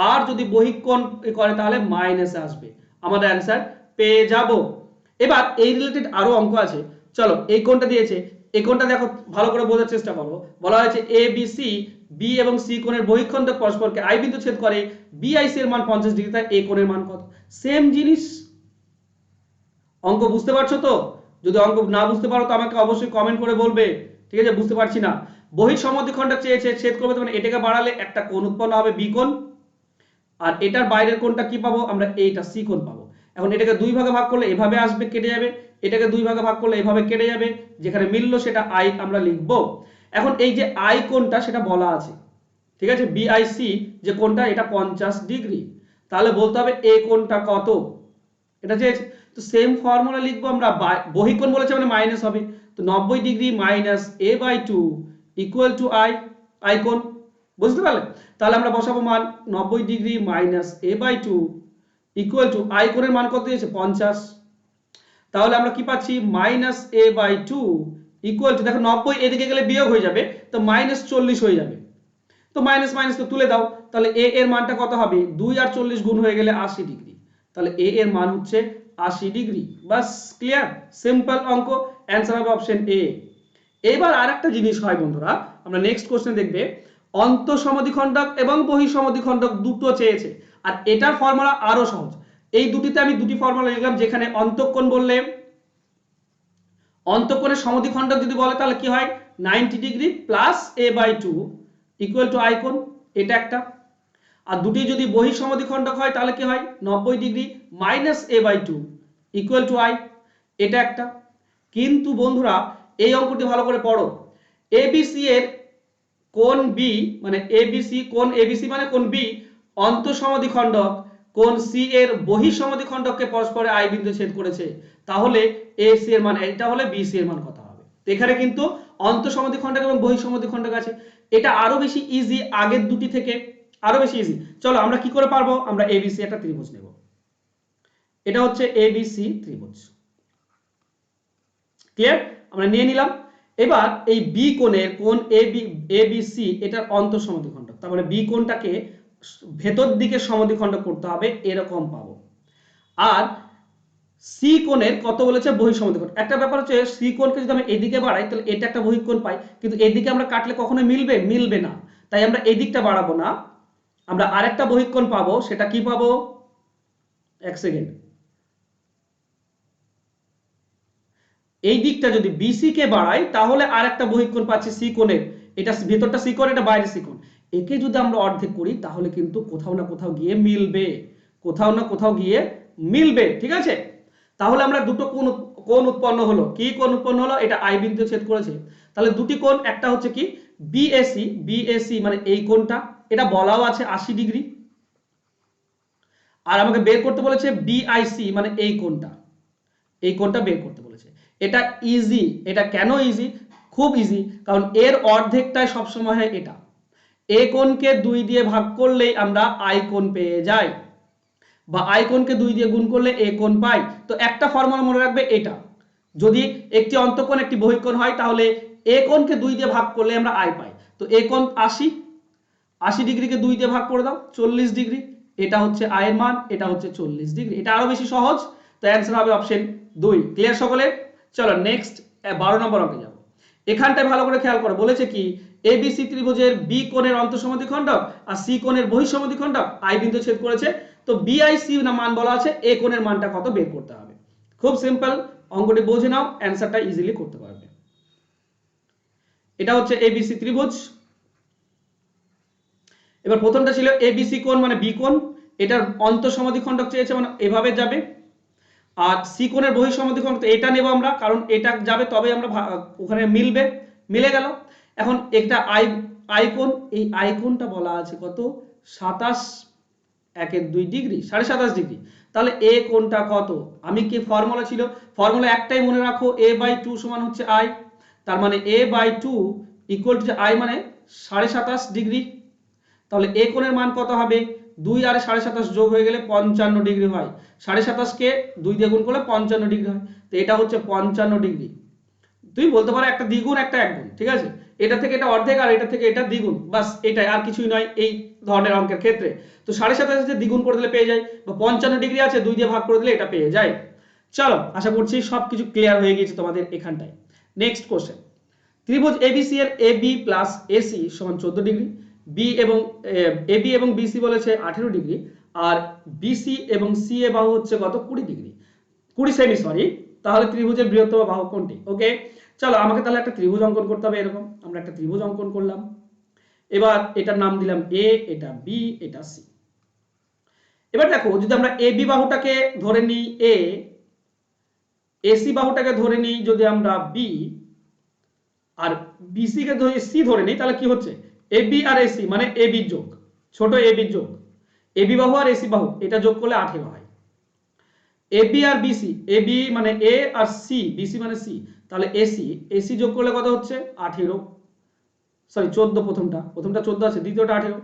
আর যদি বহিঃকোণ করে তাহলে মাইনাসে আসবে, আমাদের অ্যান্সার পেয়ে যাব। এবার এই রিলেটেড আরো অঙ্ক আছে, চলো এই কোণটা দিয়েছে, এই কোণটা দেখো ভালো করে বোঝার চেষ্টা করো। বলা হয়েছে এ বি সি, বি এবং সি কোণের বহিঃখণ্ডক পরস্পরকে আই বিন্দু ছেদ করে, বিআইসি এর মান 50 ডিগ্রি, তাই এ কোণের মান কত। সেম জিনিস, অঙ্ক বুঝতে পারছো তো? যদি অঙ্ক না বুঝতে পারো তো আমাকে অবশ্যই কমেন্ট করে বলবে, ঠিক আছে? বুঝতে পারছি না, বহিঃ সমদ্বিখণ্ডক চেয়েছে ছেদ করবে, মানে এটাকে বাড়ালে একটা কোণ উৎপন্ন হবে বি কোণ, আর এটার বাইরের কোণটা কি পাবো আমরা, এইটা সি কোণ পাবো। এখন এটাকে দুই ভাগে ভাগ করলে এভাবে আসবে, কেটে যাবে, এটাকে দুই ভাগে ভাগ করলে এভাবে কেটে যাবে, যেখানে মিললো সেটা আই আমরা লিখবো। এখন এই যে আই কোণটা সেটা বলা আছে, ঠিক আছে? বিআইসি যে কোণটা এটা 50 ডিগ্রি, তাহলে বলতে হবে এ কোণটা কত, এটা চেয়েছে। তো সেম ফর্মুলা লিখবো আমরা, বহিঃকোণ বলেছে মানে মাইনাস হবে, তো 90 degree minus a/2 equal to I কোণ, বুঝতে পারলে? তাহলে আমরা বসাবো মান 90 degree minus a/2 equal to I কোণের মান কত দিয়েছে 50, তাহলে আমরা কি পাচ্ছি মাইনাস a/2 ইকুয়াল টু, দেখো 90 এদিকে গেলে বিয়োগ হয়ে যাবে, তো মাইনাস 40 হয়ে যাবে, তো মাইনাস মাইনাস তো তুলে দাও, তাহলে এ এর মানটা কত হবে, 2 আর 40 গুণ হয়ে গেলে 80 ডিগ্রি, তাহলে এ এর মান হচ্ছে 80 ডিগ্রি। বাস, ক্লিয়ার, সিম্পল অঙ্ক, অ্যান্সার হবে অপশন এ। এবার আরেকটা জিনিস হয় বন্ধুরা, আমরা নেক্সট কোশ্চেন দেখবে, অন্তঃসমদ্বিখণ্ডক এবং বহিঃসমদ্বিখণ্ডক দুটো চেয়েছে, আর এটার ফর্মুলা আরো সহজ। এই দুটিতে আমি দুটি ফর্মুলা লিখলাম, যেখানে অন্তঃকোণ বললে, অন্তঃকোণের সমদ্বিখণ্ডক যদি বলে তাহলে কি হয়, 90 degree plus a/2 equal to I কোণ, এটা একটা। আর দুটি যদি বহিঃ সমদ্বিখণ্ডক হয় তাহলে কি হয়, 90 degree minus a/2 equal to I, এটা একটা। কিন্তু বন্ধুরা এই অঙ্কটি ভালো করে পড়ো, এবিসি এর কোণ বি, মানে এবিসি কোণ, এবিসি মানে কোণ বি অন্তঃসমদ্বিখণ্ডক কোণ সি এর বহিঃসমদ্বিখণ্ডককে পরস্পরে আই বিন্দু ছেদ করেছে, তাহলে এসি এর মান এটা হলে বিসি এর মান কত হবে। তো এখানে কিন্তু অন্তঃসমদ্বিখণ্ডক এবং বহিঃসমদ্বিখণ্ডক আছে, এটা আরো বেশি ইজি আগের দুটি থেকে, আরো বেশি ইজি। চলো আমরা কি করে পারবো, আমরা এবিসি একটা ত্রিভুজ নেব, এটা হচ্ছে এবিসি ত্রিভুজ, ক্লিয়ার, আমরা নিয়ে নিলাম। এবার এই বি কোণের কোণ এ বি সি এটার অন্তঃসমদ্বিখণ্ডক, তার মানে বি কোণটাকে ভেতর দিকে সমদ্বিখণ্ডক করতে হবে, এরকম পাবো। আর সি কোণের কত বলেছে বহিঃসমদ্বিখণ্ডক। একটা ব্যাপার হচ্ছে সি কোণকে যদি আমি এদিকে বাড়াই তাহলে এটা একটা বহিঃকোণ পাই, কিন্তু এদিকে আমরা কাটলে কখনো মিলবে না, তাই আমরা এদিকটা বাড়াবো না, আমরা আরেকটা বহিঃকোণ পাবো। সেটা কি পাবো, এক সেকেন্ড, এই দিকটা যদি বিসি কে বাড়াই তাহলে আরেকটা বহিঃকোণ পাচ্ছি সি কোণের, এটা ভেতরটা সি কোণ, এটা বাইরে সি কোণ। একে যদি আমরা অর্ধেক করি তাহলে কিন্তু কোথাও না কোথাও গিয়ে মিলবে, কোথাও না কোথাও গিয়ে মিলবে, ঠিক আছে। তাহলে আমরা দুটো কোণ উৎপন্ন হলো, কি কোণ উৎপন্ন হলো, এটা আই বিন্দুতে ছেদ করেছে, তাহলে দুটি কোণ, একটা হচ্ছে কি বিএসি মানে এই কোণটা, এটা বলাও আছে 80 ডিগ্রি, আর আমাকে বের করতে বলেছে বিআইসি মানে এই কোণটা বের করতে বলেছে। এটা ইজি, এটা কেন ইজি, খুব ইজি, কারণ এর অর্ধেকটাই সবসময় হয় এটা। এ কোণকে 2 দিয়ে ভাগ করলেই আমরা আই কোণ পেয়ে যাই, বা আই কোণকে 2 দিয়ে গুণ করলে এ কোণ পাই। তো একটা ফর্মুলা মনে রাখবে, এটা যদি একটি অন্তঃকোণ একটি বহিঃকোণ হয় তাহলে এ কোণকে 2 দিয়ে ভাগ করলে আমরা আই পাই। তো এ কোণ 80 ডিগ্রিকে 2 দিয়ে ভাগ করে দাও, 40 ডিগ্রি, এটা হচ্ছে আয়ের মান, এটা হচ্ছে 40 ডিগ্রি, এটা আরো বেশি সহজ। তো অ্যান্সার হবে অপশন 2। ক্লিয়ার সকলে? চলো নেক্সট 12 নম্বর অঙ্কে যাব। এখানটায় ভালো করে খেয়াল করো, বলেছে কি এবিসি ত্রিভুজের বি কোণের অন্তঃসমদ্বিখণ্ডক আর সি কোণের বহিঃসমদ্বিখণ্ডক আই বিন্দু ছেদ করেছে। তো বিআইসি না মান বলা আছে, এ কোণের মানটা কত বের করতে হবে। খুব সিম্পল, অঙ্কটি বুঝে নাও, অ্যান্সারটা ইজিলি করতে পারবে। এটা হচ্ছে এবিসি ত্রিভুজ। এবার প্রথমটা ছিল এবিসি কোণ মানে বি কোণ, এটার অন্তঃসমদ্বিখণ্ডক চেয়েছে মানে এভাবে যাবে। আর সি কোণের বহিঃসমদ্বিখণ্ডক এটা নেব আমরা, কারণ এটা যাবে তবে আমরা ওখানে মিলে গেল। এখন একটা আই কোণ, এই আই কোণটা বলা আছে কত, 27 1 2 ডিগ্রি, 27.5 ডিগ্রি। তাহলে এ কোণটা কত, আমি কি ফর্মুলা ছিল, ফর্মুলা একটাই মনে রাখো, a/2 সমান হচ্ছে আই, তার মানে a/2 ইকুয়াল টু আই মানে 27.5 ডিগ্রি। তাহলে এ কোণের মান কত হবে, 2 আর 27.5 যোগ হয়ে গেলে 55 ডিগ্রি হয়, 27.5 কে 2 দিয়ে গুণ করলে 55 ডিগ্রি হয়। তো এটা হচ্ছে 55 ডিগ্রি। তুই বলতে পারো একটা দ্বিগুণ একটা একগুণ, ঠিক আছে, এটা থেকে এটা অর্ধেক আর এটা থেকে এটা দ্বিগুণ, বাস এটাই, আর কিছুই নয় এই ধরনের অঙ্কের ক্ষেত্রে। তো 27.5 দ্বিগুণ করে দিলে পেয়ে যায়, বা 55 ডিগ্রি আছে 2 দিয়ে ভাগ করে দিলে এটা পেয়ে যায়। চলো, আশা করছি সবকিছু ক্লিয়ার হয়ে গেছে তোমাদের এখানটায়। নেক্সট কোশ্চেন, ত্রিভুজ এবিসি এর এবি প্লাস এসি সমান 14 ডিগ্রি, বি এবং এবি এবং বিসি বলেছে 18 ডিগ্রি, আর বিসি এবং সি এ বাহু হচ্ছে কত, 20 ডিগ্রি, 20 সেমি, সরি। তাহলে ত্রিভুজের বৃহত্তম বাহু কোনটি? ওকে, চলো আমাকে তাহলে একটা ত্রিভুজ অঙ্কন করতে হবে। এরকম আমরা একটা ত্রিভুজ অঙ্কন করলাম, এবার এটার নাম দিলাম এ, এটা বি, এটা সি। এবার দেখো, যদি আমরা এবি বাহুটাকে ধরে নিই এ, এসি বাহুটাকে ধরে নিই যদি আমরা বি, আর বিসি কে ধরে সি ধরে নিই, তাহলে কি হচ্ছে, এবি আর এসি মানে এবি যোগ ছোট এবি যোগ এবি বাহু আর এসি বাহু, এটা যোগ করলে 18 হয়। এবি আর বিসি, এবি মানে এ আর সি, বিসি মানে সি, তাহলে এসি যোগ করলে কত হচ্ছে 18, সরি 14, প্রথমটা 14 আছে, দ্বিতীয়টা 18।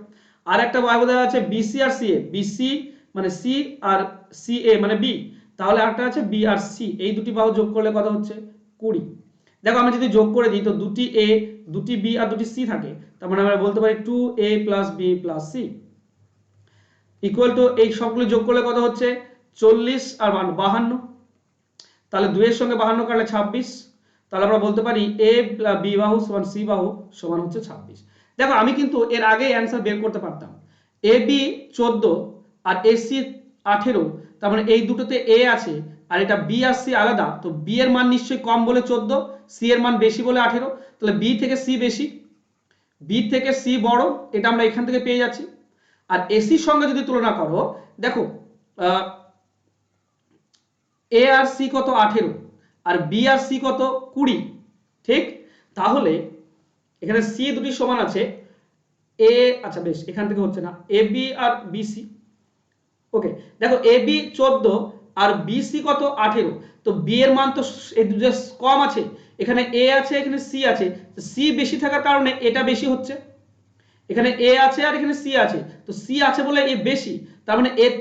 আর একটা বাহু দেওয়া আছে বিসি আর সি এ, বিসি মানে সি আর সি এ মানে বি, তাহলে আরেকটা আছে বি আর সি, এই দুটি বাহু যোগ করলে কত হচ্ছে 20। দেখো আমি যদি যোগ করে দিই তো দুটি এ, দুটি বি আর দুটি সি থাকে, তার মানে আমরা বলতে পারি 2a plus B plus C equal to, এই সবগুলো যোগ করলে কত হচ্ছে 40 আর 52, তাহলে 2 এর সঙ্গে 52 কাটলে 26, তাহলে আমরা বলতে পারি এ বি বাহু সমান সি বাহু সমান হচ্ছে 26। দেখো আমি কিন্তু এর আগে অ্যান্সার বের করতে পারতাম, এ বি 14 আর এসি 18, তার মানে এই দুটোতে এ আছে আর এটা বি আর সি আলাদা, তো বি এর মান নিশ্চয়ই কম বলে 14, সি এর মান বেশি বলে 18, তাহলে বি থেকে সি বেশি, বি থেকে সি বড়, এটা আমরা এখান থেকে পেয়ে যাচ্ছি। আর এসির সঙ্গে যদি তুলনা করো, দেখো এ আর সি কত 18 আর বি আর সি কত 20, ঠিক, তাহলে এখানে সি দুটি সমান আছে এ, আচ্ছা বেশ এখান থেকে হচ্ছে না, এ বি আর বিসি, ওকে। দেখো এ বি 14 আর বিসি কত 18, তো বি এর মান তো এই দুটো কম আছে, এখানে এ আছে এখানে সি আছে, সি বেশি থাকার কারণে এটা বেশি হচ্ছে, এখানে এ আছে আর এখানে সি আছে, তো সি আছে বলে এ বেশি, তার মানে এর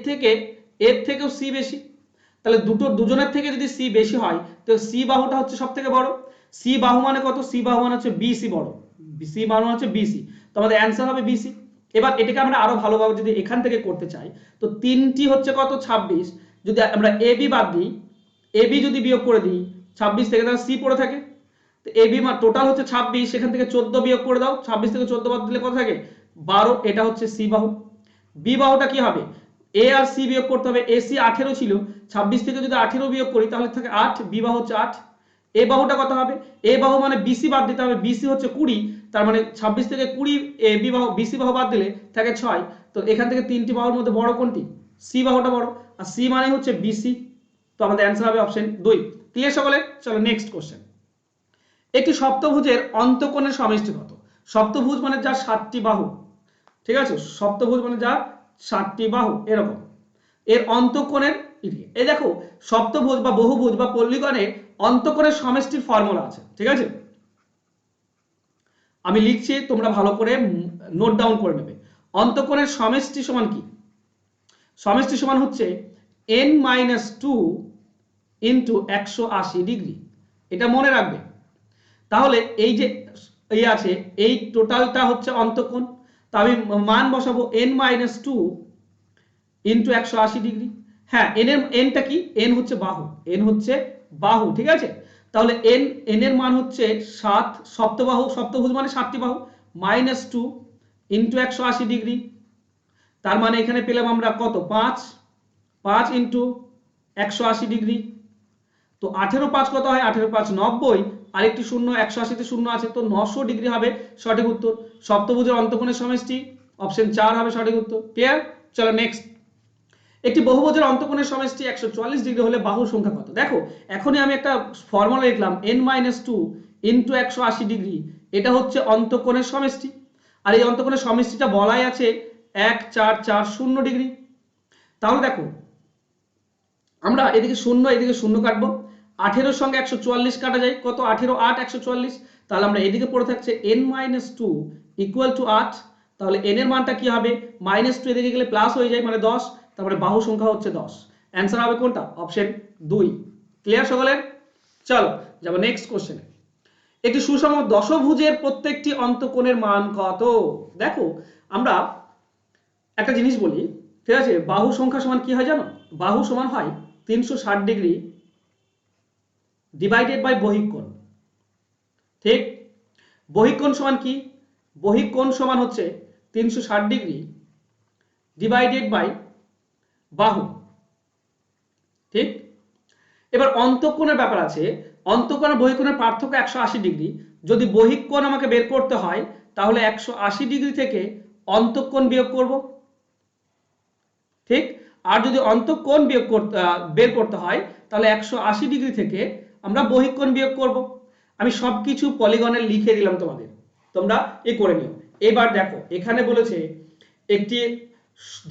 থেকেও সি বেশি, তাহলে দুজনের থেকে যদি সি বেশি হয় তো সি বাহুটা হচ্ছে সব থেকে বড়, সি বাহু মানে কত? সি বাহু মানে হচ্ছে বিসি বড়, সি মানে হচ্ছে বিসি, তো আমাদের অ্যান্সার হবে বিসি। এবার এটাকে আমরা আরো ভালোভাবে যদি এখান থেকে করতে চাই, তো 3টি হচ্ছে কত? 26। যদি আমরা এবি বাদ দিই, এবি যদি বিয়োগ করে দিই 26 থেকে, তাহলে সি পড়ে থাকে। তো এবি টোটাল হচ্ছে 26, সেখান থেকে 14 বিয়োগ করে দাও, 26 থেকে 14 বাদ দিলে কত থাকে? 12। এটা হচ্ছে সি বাহু। বি বাহুটা কি হবে? এ আর সি বিয়োগ করতে হবে। এসি 18 ছিল, 26 থেকে যদি 18 বিয়োগ করি তাহলে থাকে 8, বি বাহু হচ্ছে 8। এ বাহুটা কত হবে? এ বাহু মানে বিসি বাদ দিতে হবে, বিসি হচ্ছে 20, তার মানে 26 থেকে 20 এ বি বাহু বিসি বাহু বাদ দিলে থাকে 6। তো এখান থেকে 3টি বাহুর মধ্যে বড় কোনটি? সি বাহুটা বড়, আর সি মানে হচ্ছে বিসি। তো আমাদের অ্যান্সার হবে অপশন 2। ক্লিয়ার সকলে? চলো নেক্সট কোশ্চেন। একটি সপ্তভুজের অন্তঃকোণের সমষ্টি কত? সপ্তভুজ মানে যার 7টি বাহু, ঠিক আছে? সপ্তভুজ মানে যার 7টি বাহু, এরকম এর অন্তঃকোণের, এই দেখো সপ্তভুজ বা বহুভুজ বা পল্লীগণের অন্তঃকোণের সমষ্টির ফর্মুলা আছে, ঠিক আছে? আমি লিখছি, তোমরা ভালো করে নোট ডাউন করে নেবে। অন্তঃকোণের সমষ্টি সমান কি? সমষ্টি সমান হচ্ছে n-2 ইন্টু 180 ডিগ্রি। এটা মনে রাখবে। তাহলে এই যে এই আছে, এই টোটালটা হচ্ছে অন্তঃকোণ, তা আমি মান বসাবো n-2 ইন্টু 180 ডিগ্রি। হ্যাঁ, এনটা কি? এন হচ্ছে বাহু, এন হচ্ছে বাহু, ঠিক আছে? তাহলে এন এর মান হচ্ছে 7, সপ্তবাহু, সপ্তভুজ মানে 7টি বাহু, -2 ইন্টু 180 ডিগ্রি। তার মানে এখানে পেলাম আমরা কত? 5 ইন্টু 180 ডিগ্রি। তো 18 5 কত হয়? 18 5 90, আরেকটি শূন্য, 180 তে শূন্য আছে, তো 900 ডিগ্রি হবে সঠিক উত্তর। সপ্তভুজের অন্তঃকোণের সমষ্টি অপশন 4 হবে সঠিক উত্তর। ক্লিয়ার? চলো নেক্সট। একটি বহুভুজের অন্তঃকোণের সমষ্টি 144 ডিগ্রি হলে বাহুর সংখ্যা কত? দেখো এখনই আমি একটা ফর্মুলা লিখলাম, n-2 ইন্টু 180 ডিগ্রি, এটা হচ্ছে অন্তঃকোণের সমষ্টি। আর এই অন্তঃকোণের সমষ্টিটা বলাই আছে 1440 ডিগ্রি। তাহলে দেখো আমরা এদিকে শূন্য এদিকে শূন্য কাটবো, 18 সঙ্গে 144 কাটা যায়, কত? 18 8 144। তাহলে আমরা এদিকে পড়ে থাকছে n-2 ইকুয়াল টু 8। তাহলে n এর মানটা কি হবে? -2 এদিকে গেলে প্লাস হয়ে যায়, মানে 10, তারপরে বাহু সংখ্যা হচ্ছে 10। অ্যান্সার হবে কোনটা? অপশন 2। ক্লিয়ার সকলের? চলো যাব নেক্সট কোশ্চেনে। একটি সুষম দশভুজের প্রত্যেকটি অন্তঃকোণের মান কত? দেখো আমরা একটা জিনিস বলি, ঠিক আছে? বাহু সংখ্যা সমান কি হয় জানো? বাহু সমান হয় 360 ডিগ্রি ডিভাইডেড বাই বহিঃকোণ, ঠিক? বহিঃকোণ সমান কি? বহিঃকোণ সমান হচ্ছে 360 ডিগ্রি ডিভাইডেড বাই বাহু, ঠিক? এবার অন্তঃকোণের ব্যাপার আছে। অন্তঃকোণ আর বহিঃকোণের পার্থক্য 180 ডিগ্রি। যদি বহিঃকোণ আমাকে বের করতে হয় তাহলে 180 ডিগ্রি থেকে অন্তঃকোণ বিয়োগ করব, ঠিক? আর যদি অন্তঃকোণ বিয়োগ করতে বের করতে হয় তাহলে 180 ডিগ্রি থেকে আমরা বহিঃকোণ বিয়োগ করব। আমি সবকিছু পলিগনে লিখে দিলাম তোমাদের, তোমরা এ করে নিও। এবার দেখো এখানে বলেছে একটি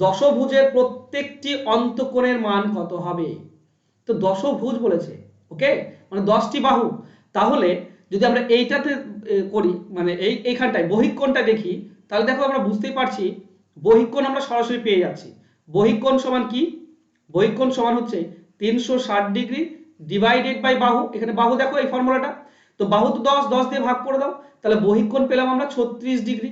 দশভুজের প্রত্যেকটি অন্তঃকোণের মান কত হবে। তো দশভুজ বলেছে, ওকে, মানে 10টি বাহু। তাহলে যদি আমরা এইটাতে করি, মানে এইখানটায় বহিঃকোণটা দেখি, তাহলে দেখো আমরা বুঝতেই পারছি বহিঃকোণ আমরা সরাসরি পেয়ে যাচ্ছি। বহিঃকোণ সমান কি? বহিঃকোণ সমান হচ্ছে 360 ডিগ্রি ডিভাইডেড বাই বাহু। এখানে বাহু দেখো এই ফর্মুলাটা, তো বাহু তো 10, 10 দিয়ে ভাগ করে দাও, তাহলে বহিঃকোণ পেলাম আমরা 36 ডিগ্রি।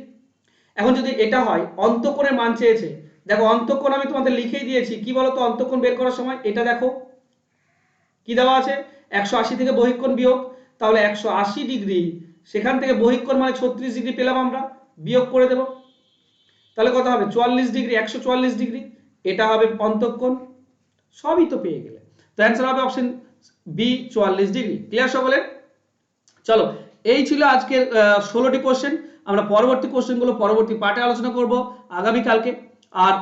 এখন যদি এটা হয়, অন্তঃকোণের মান চেয়েছে, দেখো অন্তঃকোণ আমি তোমাদের লিখেই দিয়েছি, কি বলতো অন্তঃকোণ বের করার সময়? এটা দেখো কি দেওয়া আছে, 180 থেকে বহিঃকোণ বিয়োগ, তাহলে 180 ডিগ্রি, সেখান থেকে বহিঃকোণ মানে 36 ডিগ্রি পেলাম আমরা, বিয়োগ করে দেব, তাহলে কত হবে? 44 ডিগ্রি, 144 ডিগ্রি, এটা হবে অন্তঃকোণ। সবই তো পেয়ে গেলে, তো অ্যান্সার হবে অপশন বি, 44 ডিগ্রি। ক্লিয়ার সকলের? চলো এই ছিল আজকের 16টি কোশ্চেন। আমরা পরবর্তী কোশ্চেনগুলো পরবর্তী পার্টে আলোচনা করব আগামী কালকে। আর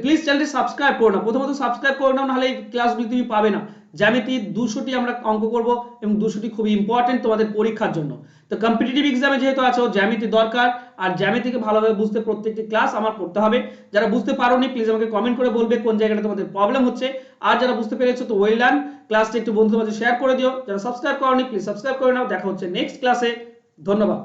প্লিজ চ্যানেলটি সাবস্ক্রাইব করো না, প্রথমত সাবস্ক্রাইব করে নাও, নাহলে এই ক্লাসগুলি তুমি পাবে না। জ্যামিতি 200টি আমরা অঙ্ক করব এবং 200টি খুবই ইম্পর্টেন্ট তোমাদের পরীক্ষার জন্য। তো কম্পিটিটিভ এক্সামে যেহেতু আছো, জ্যামিতি দরকার, আর জ্যামিতিকে ভালোভাবে বুঝতে প্রত্যেকটি ক্লাস আমার করতে হবে। যারা বুঝতে পারোনি প্লিজ আমাকে কমেন্ট করে বলবে কোন জায়গাটা তোমাদের প্রবলেম হচ্ছে। আর যারা বুঝতে পেরেছো তো ওয়েল ডান, ক্লাসটা একটু বন্ধুদের মাঝে শেয়ার করে দিও। যারা সাবস্ক্রাইব করোনি প্লিজ সাবস্ক্রাইব করে নাও। দেখা হচ্ছে নেক্সট ক্লাসে। ধন্যবাদ।